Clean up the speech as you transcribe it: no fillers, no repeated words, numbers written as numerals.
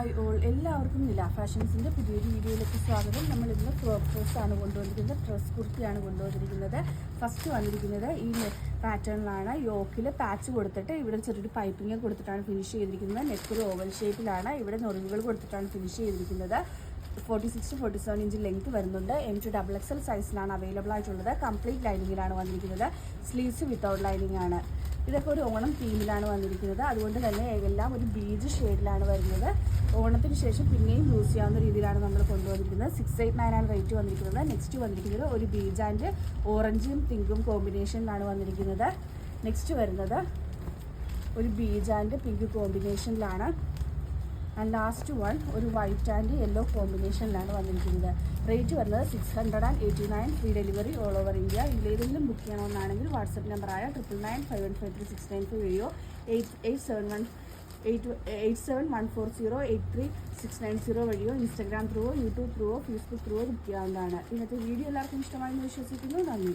Hi all, എല്ലാവർക്കും നില ഫാഷൻസിൻ്റെ പുതിയൊരു വീഡിയോയിലേക്ക് സ്വാഗതം. നമ്മളിന്ന് ക്രോപ്പ് ഡ്രസ്സാണ് കൊണ്ടുവന്നിരിക്കുന്നത്. ഡ്രസ് കുർത്തിയാണ് കൊണ്ടുവന്നിരിക്കുന്നത്. ഫസ്റ്റ് വന്നിരിക്കുന്നത് ഈ പാറ്റേണിലാണ്. യോക്കിൽ പാച്ച് കൊടുത്തിട്ട് ഇവിടെ ചെറിയൊരു പൈപ്പിംഗ് കൊടുത്തിട്ടാണ് ഫിനിഷ് ചെയ്തിരിക്കുന്നത്. നെക്ക് ഒരു ഓവൽ ഷേപ്പിലാണ്. ഇവിടെ ഞൊറിവുകൾ കൊടുത്തിട്ടാണ് ഫിനിഷ് ചെയ്തിരിക്കുന്നത്. 46 to 47 ഇഞ്ച് ലെങ്ത് വരുന്നുണ്ട്. M2XXL സൈസിലാണ് അവൈലബിൾ ആയിട്ടുള്ളത്. കംപ്ലീറ്റ് ലൈനിങ്ങിലാണ് വന്നിരിക്കുന്നത്. സ്ലീവ്സ് വിത്തൗട്ട് ലൈനിങ് ആണ്. ഇതൊക്കെ ഒരു ഓണം തീമിലാണ് വന്നിരിക്കുന്നത്. അതുകൊണ്ട് തന്നെ എല്ലാം ഒരു ബീജ് ഷെയ്ഡിലാണ് വരുന്നത്. ഓണത്തിന് ശേഷം പിന്നെയും യൂസ് ചെയ്യാവുന്ന രീതിയിലാണ് നമ്മൾ കൊണ്ടുവന്നിരിക്കുന്നത്. 689 ആണ് റേറ്റ് വന്നിരിക്കുന്നത്. നെക്സ്റ്റ് വന്നിരിക്കുന്നത് ഒരു ബീജ് ആൻഡ് ഓറഞ്ചും പിങ്കും കോമ്പിനേഷനിലാണ് വന്നിരിക്കുന്നത്. നെക്സ്റ്റ് വരുന്നത് ഒരു ബീജ് ആൻഡ് പിങ്ക് കോമ്പിനേഷനിലാണ്. ആൻഡ് ലാസ്റ്റ് വൺ ഒരു വൈറ്റ് ആൻഡ് യെല്ലോ കോമ്പിനേഷനിലാണ് വന്നിരിക്കുന്നത്. റേറ്റ് വരുന്നത് 689. Free delivery all over India. ഇതിലേതെങ്കിലും ബുക്ക് ചെയ്യണമെന്നാണെങ്കിൽ വാട്സപ്പ് നമ്പറായ 99951553 വഴിയോ 8714083690 വഴിയോ ഇൻസ്റ്റാഗ്രാം ത്രൂവോ യൂട്യൂബ് ത്രൂവോ ഫേസ്ബുക്ക് ത്രൂവോ ബുക്ക് ചെയ്യാവുന്നതാണ്. ഇന്നത്തെ വീഡിയോ എല്ലാവർക്കും ഇഷ്ടമായെന്ന് വിശ്വസിക്കുന്നു. നന്ദി.